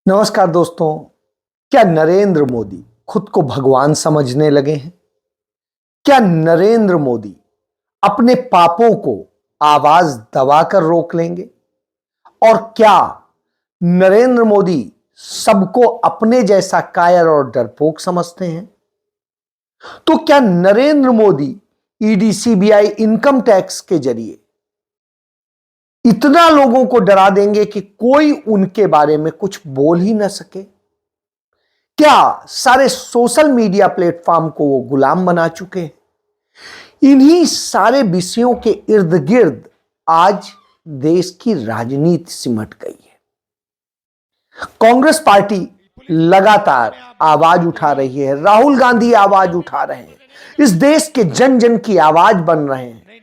नमस्कार दोस्तों। क्या नरेंद्र मोदी खुद को भगवान समझने लगे हैं? क्या नरेंद्र मोदी अपने पापों को आवाज दबाकर रोक लेंगे? और क्या नरेंद्र मोदी सबको अपने जैसा कायर और डरपोक समझते हैं? तो क्या Narendra Modi ED, CBI, income tax के जरिए इतना लोगों को डरा देंगे कि कोई उनके बारे में कुछ बोल ही ना सके? क्या सारे सोशल मीडिया प्लेटफॉर्म को वो गुलाम बना चुके हैं? इन्हीं सारे विषयों के इर्द गिर्द आज देश की राजनीति सिमट गई है। कांग्रेस पार्टी लगातार आवाज उठा रही है, राहुल गांधी आवाज उठा रहे हैं, इस देश के जन जन की आवाज बन रहे हैं।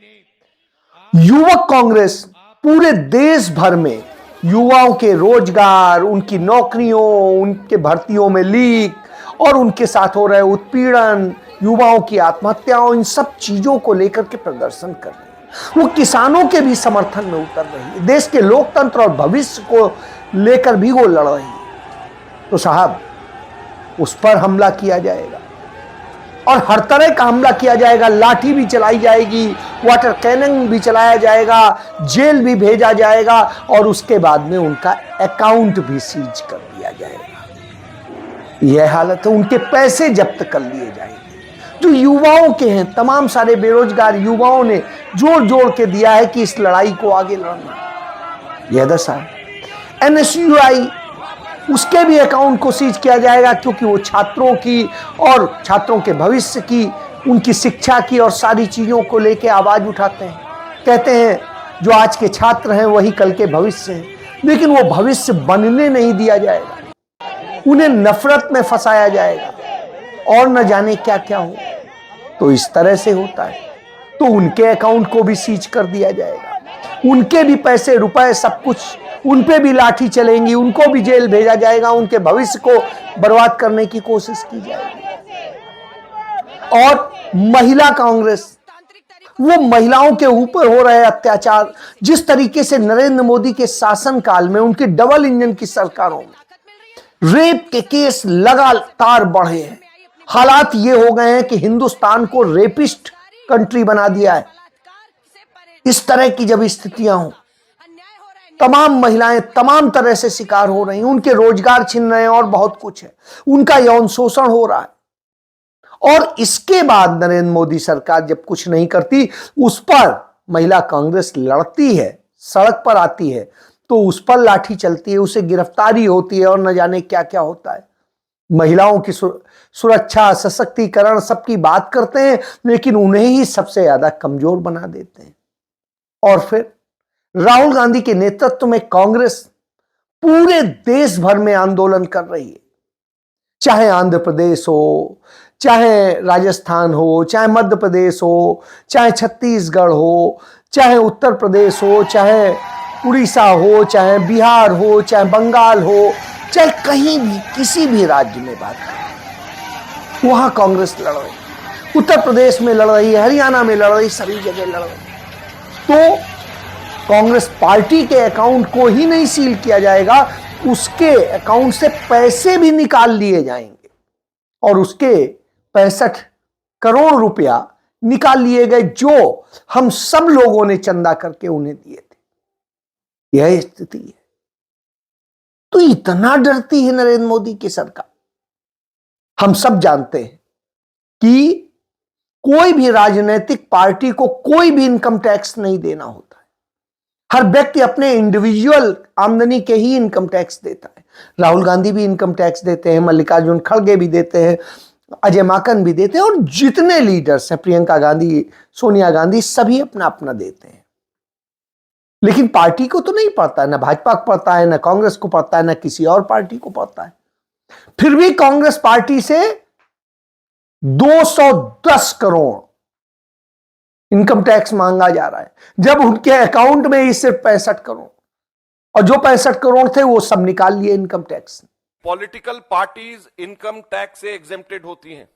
युवक कांग्रेस पूरे देश भर में युवाओं के रोजगार, उनकी नौकरियों, उनके भर्तियों में लीक और उनके साथ हो रहे उत्पीड़न, युवाओं की आत्महत्याओं, इन सब चीजों को लेकर के प्रदर्शन कर रही है। वो किसानों के भी समर्थन में उतर रही है, देश के लोकतंत्र और भविष्य को लेकर भी वो लड़ रही है। तो साहब, उस पर हमला किया जाएगा और हर तरह का हमला किया जाएगा। लाठी भी चलाई जाएगी, वाटर कैनन भी चलाया जाएगा, जेल भी भेजा जाएगा और उसके बाद में उनका अकाउंट भी सीज कर दिया जाएगा। यह हालत है, उनके पैसे जब्त कर लिए जाएंगे जो युवाओं के हैं। तमाम सारे बेरोजगार युवाओं ने जोड़ जोड़ के दिया है कि इस लड़ाई को आगे लड़ना। यह दशा है। एनएसयूआई, उसके भी अकाउंट को सीज किया जाएगा क्योंकि वो छात्रों की और छात्रों के भविष्य की, उनकी शिक्षा की और सारी चीजों को लेकर आवाज उठाते हैं। कहते हैं जो आज के छात्र हैं वही कल के भविष्य हैं, लेकिन वो भविष्य बनने नहीं दिया जाएगा, उन्हें नफरत में फंसाया जाएगा और न जाने क्या क्या हो। तो इस तरह से होता है तो उनके अकाउंट को भी सीज कर दिया जाएगा, उनके भी पैसे रुपए सब कुछ, उन पे भी लाठी चलेंगी, उनको भी जेल भेजा जाएगा, उनके भविष्य को बर्बाद करने की कोशिश की जाएगी। और महिला कांग्रेस, वो महिलाओं के ऊपर हो रहे अत्याचार, जिस तरीके से नरेंद्र मोदी के शासनकाल में उनकी डबल इंजन की सरकारों में रेप के केस लगातार बढ़े हैं। हालात ये हो गए हैं कि हिंदुस्तान को रेपिस्ट कंट्री बना दिया है। इस तरह की जब स्थितियां हो, तमाम महिलाएं तमाम तरह से शिकार हो रही हैं, उनके रोजगार छिन रहे हैं और बहुत कुछ है, उनका यौन शोषण हो रहा है। और इसके बाद नरेंद्र मोदी सरकार जब कुछ नहीं करती, उस पर महिला कांग्रेस लड़ती है, सड़क पर आती है तो उस पर लाठी चलती है, उसे गिरफ्तारी होती है और न जाने क्या क्या होता है। महिलाओं की सुरक्षा, सशक्तिकरण सबकी बात करते हैं, लेकिन उन्हें ही सबसे ज्यादा कमजोर बना देते हैं। और फिर राहुल गांधी के नेतृत्व में कांग्रेस पूरे देश भर में आंदोलन कर रही है, चाहे आंध्र प्रदेश हो, चाहे राजस्थान हो, चाहे मध्य प्रदेश हो, चाहे छत्तीसगढ़ हो, चाहे उत्तर प्रदेश हो, चाहे उड़ीसा हो, चाहे बिहार हो, चाहे बंगाल हो, चाहे कहीं भी किसी भी राज्य में बात करें, वहां कांग्रेस लड़ रही है। उत्तर प्रदेश में लड़ रही है, हरियाणा में लड़ रही, सभी जगह लड़ रही है। तो कांग्रेस पार्टी के अकाउंट को ही नहीं सील किया जाएगा, उसके अकाउंट से पैसे भी निकाल लिए जाएंगे और उसके 65 करोड़ रुपया निकाल लिए गए जो हम सब लोगों ने चंदा करके उन्हें दिए थे। यह स्थिति है। तो इतना डरती है नरेंद्र मोदी की सरकार। हम सब जानते हैं कि कोई भी राजनीतिक पार्टी को कोई भी इनकम टैक्स नहीं देना होता है। हर व्यक्ति अपने इंडिविजुअल आमदनी के ही इनकम टैक्स देता है। राहुल गांधी भी इनकम टैक्स देते हैं, मल्लिकार्जुन खड़गे भी देते हैं, अजय माकन भी देते हैं और जितने लीडर्स हैं, प्रियंका गांधी, सोनिया गांधी, सभी अपना अपना देते हैं। लेकिन पार्टी को तो नहीं पड़ता है, ना भाजपा को पड़ता है, ना कांग्रेस को पड़ता है, ना किसी और पार्टी को पड़ता है। फिर भी कांग्रेस पार्टी से 210 करोड़ इनकम टैक्स मांगा जा रहा है, जब उनके अकाउंट में ही सिर्फ 65 करोड़, और जो 65 करोड़ थे वो सब निकाल लिए income tax. Political parties income tax से एग्जेम्प्टेड होती हैं।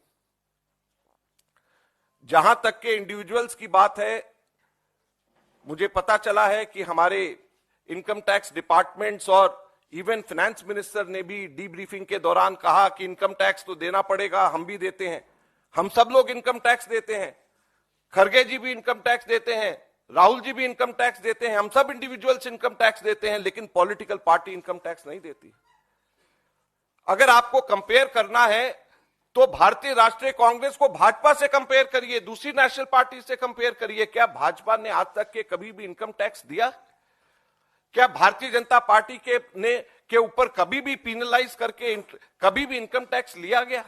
जहां तक के इंडिविजुअल्स की बात है, मुझे पता चला है कि हमारे इनकम टैक्स डिपार्टमेंट्स और इवन फाइनेंस मिनिस्टर ने भी डीब्रीफिंग के दौरान कहा कि इनकम टैक्स तो देना पड़ेगा, हम भी देते हैं, हम सब लोग इनकम टैक्स देते हैं, खरगे जी भी इनकम टैक्स देते हैं, राहुल जी भी इनकम टैक्स देते हैं, हम सब इंडिविजुअल्स इनकम टैक्स देते हैं, लेकिन पॉलिटिकल पार्टी इनकम टैक्स नहीं देती। अगर आपको कंपेयर करना है तो भारतीय राष्ट्रीय कांग्रेस को भाजपा से कंपेयर करिए, दूसरी नेशनल पार्टी से कंपेयर करिए। क्या भाजपा ने आज तक के कभी भी इनकम टैक्स दिया? क्या भारतीय जनता पार्टी के ऊपर कभी भी पीनलाइज करके कभी भी इनकम टैक्स लिया गया?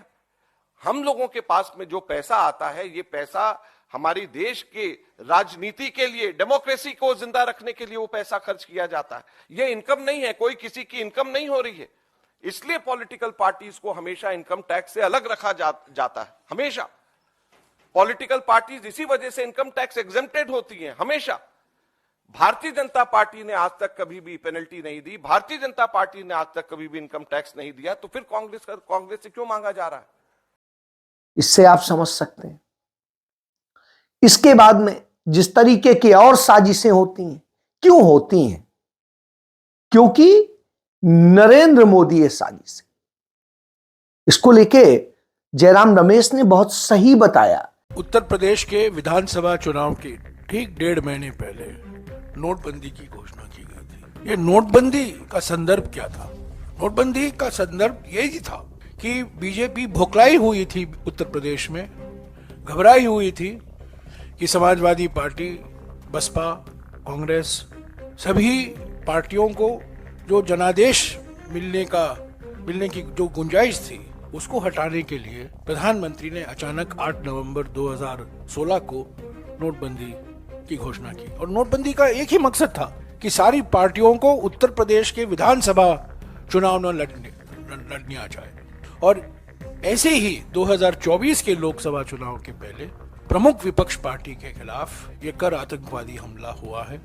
हम लोगों के पास में जो पैसा आता है, ये पैसा हमारी देश के राजनीति के लिए, डेमोक्रेसी को जिंदा रखने के लिए वो पैसा खर्च किया जाता है। ये इनकम नहीं है, कोई किसी की इनकम नहीं हो रही है। इसलिए पॉलिटिकल पार्टीज को हमेशा इनकम टैक्स से अलग रखा जाता है, हमेशा। पॉलिटिकल पार्टीज इसी वजह से इनकम टैक्स एग्जेम्प्टेड होती हैं, हमेशा। भारतीय जनता पार्टी ने आज तक कभी भी पेनल्टी नहीं दी, भारतीय जनता पार्टी ने आज तक कभी भी इनकम टैक्स नहीं दिया, तो फिर कांग्रेस से क्यों मांगा जा रहा है? इससे आप समझ सकते हैं इसके बाद में जिस तरीके की और साजिशें होती हैं, क्यों होती हैं? क्योंकि नरेंद्र मोदी ये साजिश है। इसको लेके जयराम रमेश ने बहुत सही बताया। उत्तर प्रदेश के विधानसभा चुनाव के ठीक 1.5 महीने पहले नोटबंदी की घोषणा की गई थी। ये नोटबंदी का संदर्भ क्या था? नोटबंदी का संदर्भ यही था कि बीजेपी भोकलाई हुई थी उत्तर प्रदेश में, घबराई हुई थी कि समाजवादी पार्टी, बसपा, कांग्रेस, सभी पार्टियों को जो जनादेश मिलने की जो गुंजाइश थी, उसको हटाने के लिए प्रधानमंत्री ने अचानक 8 नवंबर 2016 को नोटबंदी की घोषणा की। और नोटबंदी का एक ही मकसद था कि सारी पार्टियों को उत्तर प्रदेश के विधानसभा चुनाव न लड़ने आ जाए। और ऐसे ही 2024 के लोकसभा चुनाव के पहले प्रमुख विपक्ष पार्टी के खिलाफ ये कर आतंकवादी हमला हुआ है।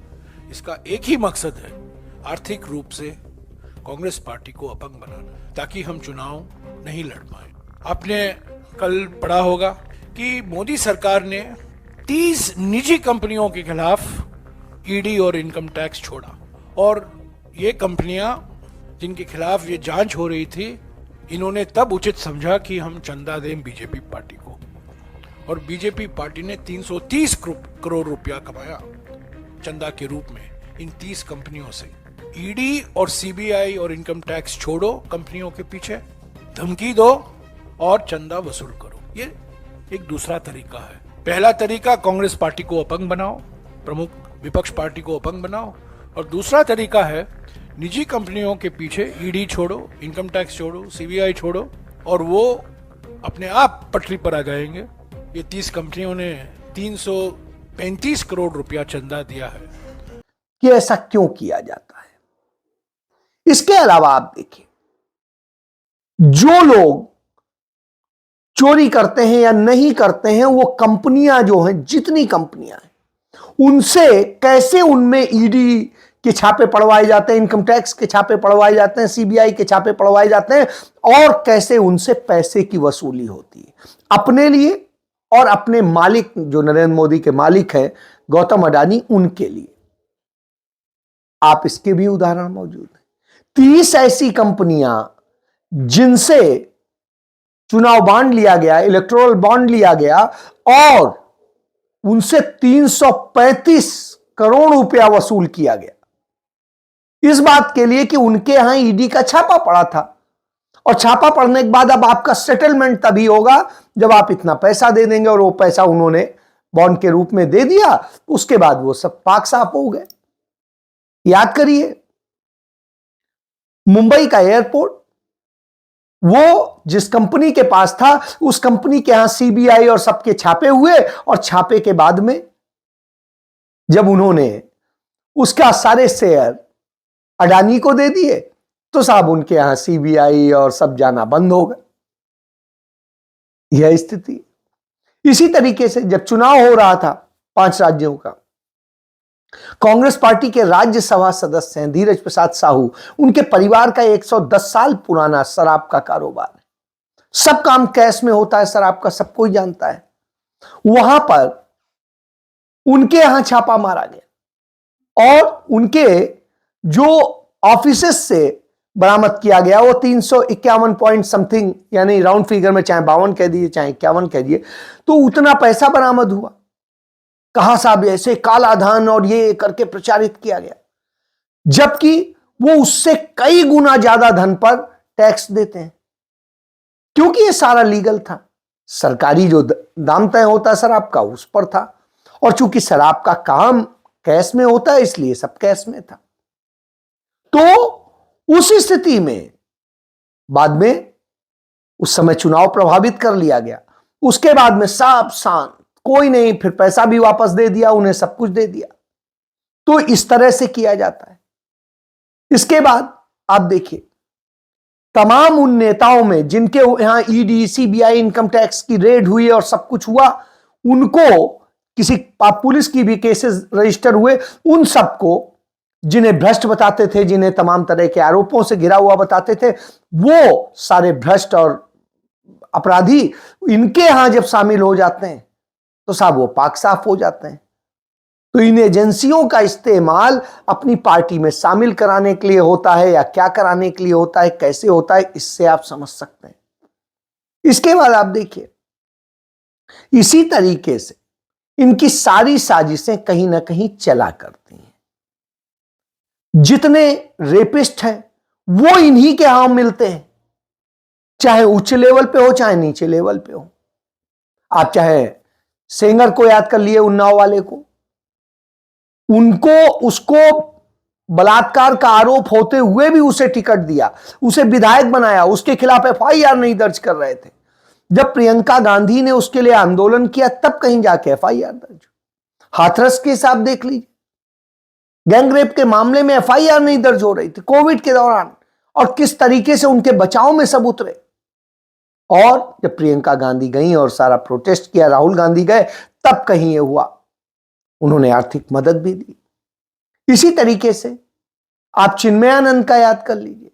इसका एक ही मकसद है, आर्थिक रूप से कांग्रेस पार्टी को अपंग बनाना, ताकि हम चुनाव नहीं लड़ पाए। आपने कल पढ़ा होगा कि मोदी सरकार ने 30 निजी कंपनियों के खिलाफ ईडी और इनकम टैक्स छोड़ा। और ये कंपनियां जिनके खिलाफ ये जांच हो रही थी, इन्होंने तब उचित समझा कि हम चंदा दें बीजेपी पार्टी को। और बीजेपी पार्टी ने 330 करोड़ रुपया कमाया चंदा के रूप में इन 30 कंपनियों से। ईडी और सीबीआई और इनकम टैक्स छोड़ो, कंपनियों के पीछे धमकी दो और चंदा वसूल करो। ये एक दूसरा तरीका है। पहला तरीका कांग्रेस पार्टी को अपंग बनाओ, प्रमुख विपक्ष पार्टी को अपंग बनाओ। और दूसरा तरीका है निजी कंपनियों के पीछे ईडी छोड़ो, इनकम टैक्स छोड़ो, सीबीआई छोड़ो, और वो अपने आप पटरी पर आ जाएंगे। ये 30 कंपनियों ने 335 करोड़ रुपया चंदा दिया है। कि ऐसा क्यों किया जाता है? इसके अलावा आप देखिए, जो लोग चोरी करते हैं या नहीं करते हैं, वो कंपनियां जो हैं, जितनी कंपनियां हैं, उनसे कैसे उनमें ईडी के छापे पड़वाए जाते हैं, इनकम टैक्स के छापे पड़वाए जाते हैं, सीबीआई के छापे पड़वाए जाते हैं, और कैसे उनसे पैसे की वसूली होती है अपने लिए और अपने मालिक, जो नरेंद्र मोदी के मालिक हैं गौतम अडानी, उनके लिए। आप इसके भी उदाहरण मौजूद हैं। 30 ऐसी कंपनियां जिनसे चुनाव बॉन्ड लिया गया, इलेक्टोरल बॉन्ड लिया गया, और उनसे 335 करोड़ रुपया वसूल किया गया, इस बात के लिए कि उनके यहां ईडी का छापा पड़ा था। और छापा पड़ने के बाद अब आपका सेटलमेंट तभी होगा जब आप इतना पैसा दे देंगे, और वो पैसा उन्होंने बॉन्ड के रूप में दे दिया। उसके बाद वो सब पाक साफ हो गए। याद करिए, मुंबई का एयरपोर्ट, वो जिस कंपनी के पास था, उस कंपनी के यहां सीबीआई और सबके छापे हुए, और छापे के बाद में जब उन्होंने उसका सारे शेयर अडानी को दे दिए, तो साहब उनके यहां सीबीआई और सब जाना बंद हो गए। यह स्थिति। इसी तरीके से जब चुनाव हो रहा था 5 राज्यों का, कांग्रेस पार्टी के राज्यसभा सदस्य हैं धीरज प्रसाद साहू, उनके परिवार का 110 साल पुराना शराब का कारोबार है। सब काम कैश में होता है शराब का, सब कोई जानता है। वहां पर उनके यहां छापा मारा गया, और उनके जो ऑफिसेस से बरामद किया गया वो 351 पॉइंट समथिंग, यानी राउंड फिगर में चाहे 52 कह दिए चाहे 51 कह दिए, तो उतना पैसा बरामद हुआ। कहा साहब ऐसे काला धन और ये करके प्रचारित किया गया, जबकि वो उससे कई गुना ज्यादा धन पर टैक्स देते हैं, क्योंकि ये सारा लीगल था। सरकारी जो दाम तय होता है शराब का उस पर था, और चूंकि शराब का काम कैश में होता है इसलिए सब कैश में था। तो उस स्थिति में बाद में उस समय चुनाव प्रभावित कर लिया गया। उसके बाद में सब शांत, कोई नहीं, फिर पैसा भी वापस दे दिया, उन्हें सब कुछ दे दिया। तो इस तरह से किया जाता है। इसके बाद आप देखिए तमाम उन नेताओं में जिनके यहां ईडी, सीबीआई, इनकम टैक्स की रेड हुई और सब कुछ हुआ, उनको किसी पुलिस की भी केसेस रजिस्टर हुए, उन सबको जिन्हें भ्रष्ट बताते थे, जिन्हें तमाम तरह के आरोपों से घिरा हुआ बताते थे, वो सारे भ्रष्ट और अपराधी इनके यहां जब शामिल हो जाते हैं तो साहब वो पाक साफ हो जाते हैं। तो इन एजेंसियों का इस्तेमाल अपनी पार्टी में शामिल कराने के लिए होता है या क्या कराने के लिए होता है, कैसे होता है, इससे आप समझ सकते हैं। इसके बाद आप देखिए इसी तरीके से इनकी सारी साजिशें कहीं ना कहीं चला करती हैं। जितने रेपिस्ट हैं वो इन्हीं के यहां मिलते हैं, चाहे उच्च लेवल पे हो चाहे नीचे लेवल पे हो। आप चाहे सेंगर को याद कर लिए, उन्नाव वाले को, उनको उसको बलात्कार का आरोप होते हुए भी उसे टिकट दिया, उसे विधायक बनाया, उसके खिलाफ एफआईआर नहीं दर्ज कर रहे थे। जब प्रियंका गांधी ने उसके लिए आंदोलन किया तब कहीं जाके एफआईआर दर्ज। हाथरस के हिसाब देख लीजिए, गैंगरेप के मामले में एफआईआर नहीं दर्ज हो रही थी कोविड के दौरान, और किस तरीके से उनके बचाव में सब उतरे। और जब प्रियंका गांधी गई और सारा प्रोटेस्ट किया, राहुल गांधी गए, तब कहीं यह हुआ, उन्होंने आर्थिक मदद भी दी। इसी तरीके से आप चिन्मयानंद का याद कर लीजिए,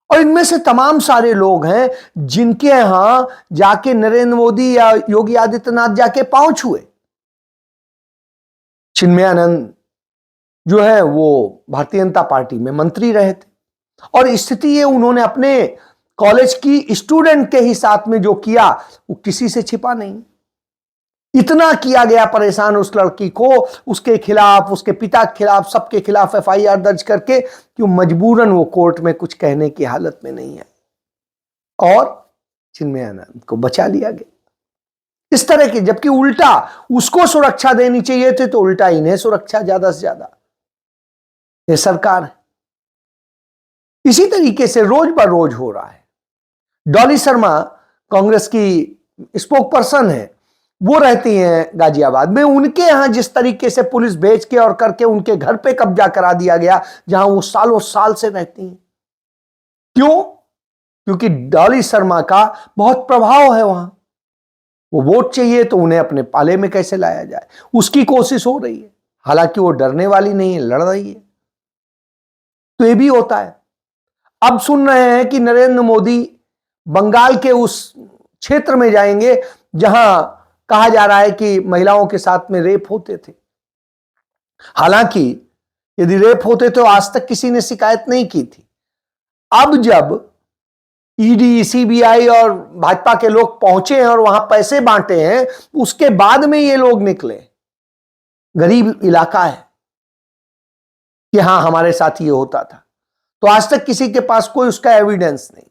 और इनमें से तमाम सारे लोग हैं जिनके यहां जाके नरेंद्र मोदी या योगी आदित्यनाथ जाके पांव छुए। चिन्मयानंद जो है वो भारतीय जनता पार्टी में मंत्री रहे थे, और स्थिति ये उन्होंने अपने कॉलेज की स्टूडेंट के ही साथ में जो किया वो किसी से छिपा नहीं। इतना किया गया परेशान उस लड़की को, उसके खिलाफ, उसके पिता के खिलाफ, सबके खिलाफ एफआईआर दर्ज करके, कि मजबूरन वो कोर्ट में कुछ कहने की हालत में नहीं है, और चिन्मयानंद को बचा लिया गया। इस तरह के, जबकि उल्टा उसको सुरक्षा देनी चाहिए थी तो उल्टा इन्हें सुरक्षा ज्यादा से ज्यादा। ये सरकार है। इसी तरीके से रोज बर रोज हो रहा है। डॉली शर्मा कांग्रेस की स्पोक पर्सन है, वो रहती हैं गाजियाबाद में। उनके यहां जिस तरीके से पुलिस भेज के और करके उनके घर पे कब्जा करा दिया गया, जहां वो सालों साल से रहती हैं। क्यों? क्योंकि डॉली शर्मा का बहुत प्रभाव है वहां। वो वोट चाहिए तो उन्हें अपने पाले में कैसे लाया जाए, उसकी कोशिश हो रही है। हालांकि वो डरने वाली नहीं है, लड़ रही है। तो ये भी होता है। अब सुन रहे हैं कि नरेंद्र मोदी बंगाल के उस क्षेत्र में जाएंगे जहां कहा जा रहा है कि महिलाओं के साथ में रेप होते थे। हालांकि यदि रेप होते तो आज तक किसी ने शिकायत नहीं की थी। अब जब ईडी, सीबीआई और भाजपा के लोग पहुंचे हैं और वहां पैसे बांटे हैं, उसके बाद में ये लोग निकले। गरीब इलाका है कि हां हमारे साथ ये होता था, तो आज तक किसी के पास कोई उसका एविडेंस नहीं।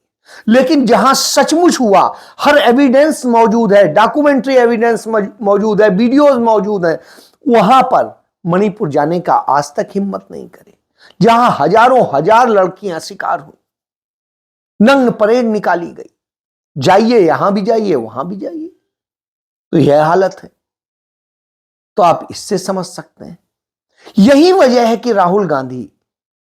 लेकिन जहां सचमुच हुआ, हर एविडेंस मौजूद है, डॉक्यूमेंट्री एविडेंस मौजूद है, वीडियोस मौजूद है, वहां पर मणिपुर जाने का आज तक हिम्मत नहीं करे, जहां हजारों हजार लड़कियां शिकार हुई, नंग परेड निकाली गई। जाइए, यहां भी जाइए, वहां भी जाइए, तो यह हालत है। तो आप इससे समझ सकते हैं। यही वजह है कि राहुल गांधी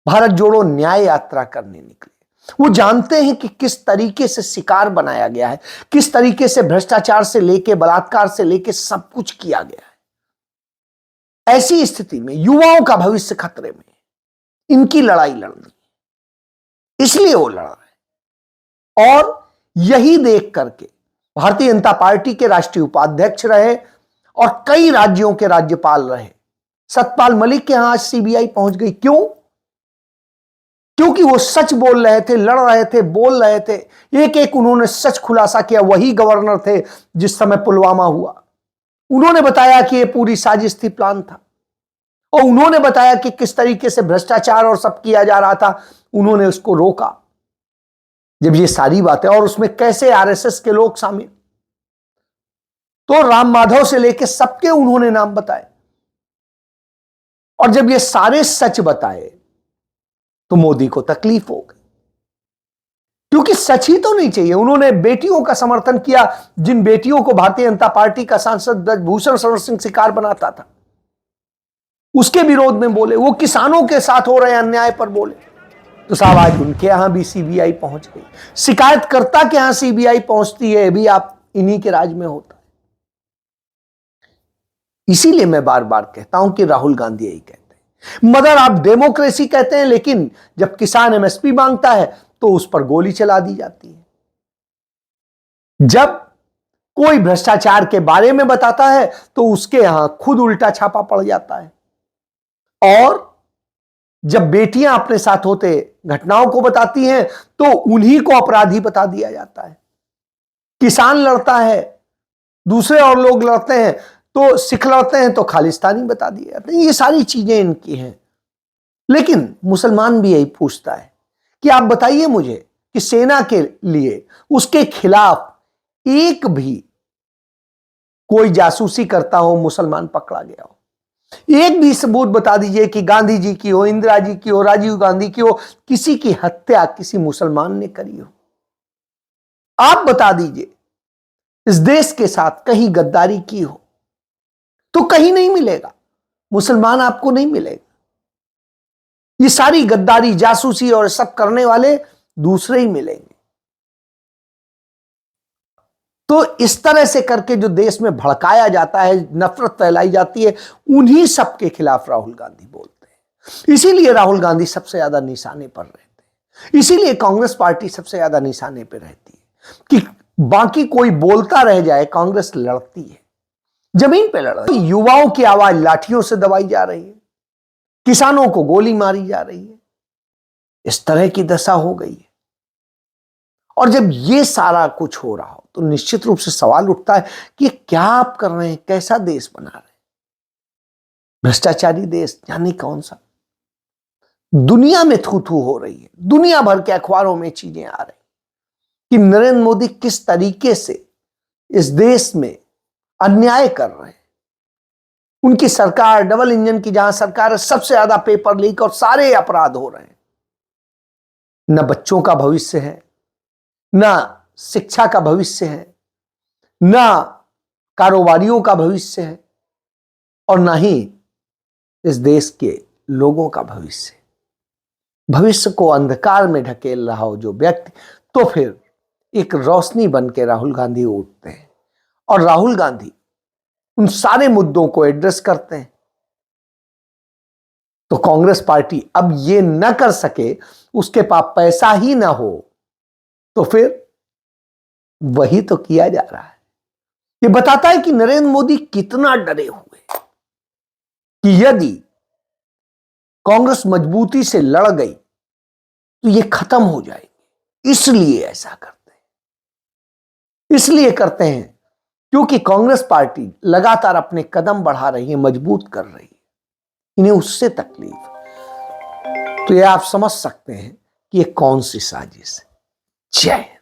भारत जोड़ो न्याय यात्रा करने निकले। वो जानते हैं कि किस तरीके से शिकार बनाया गया है, किस तरीके से भ्रष्टाचार से लेके, बलात्कार से लेके सब कुछ किया गया है। ऐसी स्थिति में युवाओं का भविष्य खतरे में, इनकी लड़ाई लड़नी, इसलिए वो लड़ रहे हैं। और यही देख करके भारतीय जनता पार्टी के राष्ट्रीय उपाध्यक्ष रहे और कई राज्यों के राज्यपाल रहे, सतपाल मलिक के यहां आज सीबीआई पहुंच गई। क्यों? क्योंकि वो सच बोल रहे थे, लड़ रहे थे, बोल रहे थे। एक एक उन्होंने सच खुलासा किया। वही गवर्नर थे जिस समय पुलवामा हुआ। उन्होंने बताया कि ये पूरी साजिश थी, प्लान था। और उन्होंने बताया कि किस तरीके से भ्रष्टाचार और सब किया जा रहा था। उन्होंने उसको रोका। जब ये सारी बातें, और उसमें कैसे आरएसएस के लोग शामिल, तो राम माधव से लेकर सबके उन्होंने नाम बताए। और जब ये सारे सच बताए तो मोदी को तकलीफ हो गई, क्योंकि सच ही तो नहीं चाहिए। उन्होंने बेटियों का समर्थन किया, जिन बेटियों को भारतीय जनता पार्टी का सांसद ब्रजभूषण शरण सिंह शिकार बनाता था, उसके विरोध में बोले। वो किसानों के साथ हो रहे अन्याय पर बोले। तो साहब आज उनके यहां भी सीबीआई पहुंच गई। शिकायतकर्ता के यहां सीबीआई पहुंचती है, भी आप इन्हीं के राज में होता है। इसीलिए मैं बार बार कहता हूं कि राहुल गांधी यही कहते हैं, मगर आप डेमोक्रेसी कहते हैं, लेकिन जब किसान एमएसपी मांगता है तो उस पर गोली चला दी जाती है। जब कोई भ्रष्टाचार के बारे में बताता है तो उसके यहां खुद उल्टा छापा पड़ जाता है। और जब बेटियां अपने साथ होते घटनाओं को बताती हैं तो उन्हीं को अपराधी बता दिया जाता है। किसान लड़ता है, दूसरे और लोग लड़ते हैं, तो सिख लड़ते हैं तो खालिस्तानी बता दिए जाते हैं। ये सारी चीजें इनकी हैं। लेकिन मुसलमान भी यही पूछता है कि आप बताइए मुझे कि सेना के लिए उसके खिलाफ एक भी कोई जासूसी करता हो, मुसलमान पकड़ा गया हो, एक भी सबूत बता दीजिए कि गांधी जी की हो, इंदिरा जी की हो, राजीव गांधी की हो, किसी की हत्या किसी मुसलमान ने करी हो। आप बता दीजिए इस देश के साथ कहीं गद्दारी की हो, तो कहीं नहीं मिलेगा। मुसलमान आपको नहीं मिलेगा। ये सारी गद्दारी, जासूसी और सब करने वाले दूसरे ही मिलेंगे। तो इस तरह से करके जो देश में भड़काया जाता है, नफरत फैलाई जाती है, उन्हीं सब के खिलाफ राहुल गांधी बोलते हैं। इसीलिए राहुल गांधी सबसे ज्यादा निशाने पर रहते हैं। इसीलिए कांग्रेस पार्टी सबसे ज्यादा निशाने पर रहती है कि बाकी कोई बोलता रह जाए, कांग्रेस लड़ती है, जमीन पे लड़ रही है। युवाओं की आवाज लाठियों से दबाई जा रही है, किसानों को गोली मारी जा रही है। इस तरह की दशा हो गई है। और जब ये सारा कुछ हो रहा हो तो निश्चित रूप से सवाल उठता है कि क्या आप कर रहे हैं, कैसा देश बना रहे हैं? भ्रष्टाचारी देश, जाने कौन सा। दुनिया में थू थू हो रही है, दुनिया भर के अखबारों में चीजें आ रही कि नरेंद्र मोदी किस तरीके से इस देश में अन्याय कर रहे हैं। उनकी सरकार, डबल इंजन की जहां सरकार है, सबसे ज्यादा पेपर लीक और सारे अपराध हो रहे हैं। न बच्चों का भविष्य है, न शिक्षा का भविष्य है, न कारोबारियों का भविष्य है, और न ही इस देश के लोगों का भविष्य। भविष्य को अंधकार में ढकेल रहा हो जो व्यक्ति, तो फिर एक रोशनी बन के राहुल गांधी उठते हैं और राहुल गांधी उन सारे मुद्दों को एड्रेस करते हैं। तो कांग्रेस पार्टी अब ये न कर सके, उसके पास पैसा ही ना हो, तो फिर वही तो किया जा रहा है। ये बताता है कि नरेंद्र मोदी कितना डरे हुए कि यदि कांग्रेस मजबूती से लड़ गई तो ये खत्म हो जाएगी। इसलिए ऐसा करते हैं। इसलिए करते हैं क्योंकि कांग्रेस पार्टी लगातार अपने कदम बढ़ा रही है, मजबूत कर रही है। इन्हें उससे तकलीफ है। तो ये आप समझ सकते हैं कि ये कौन सी साजिश है। जय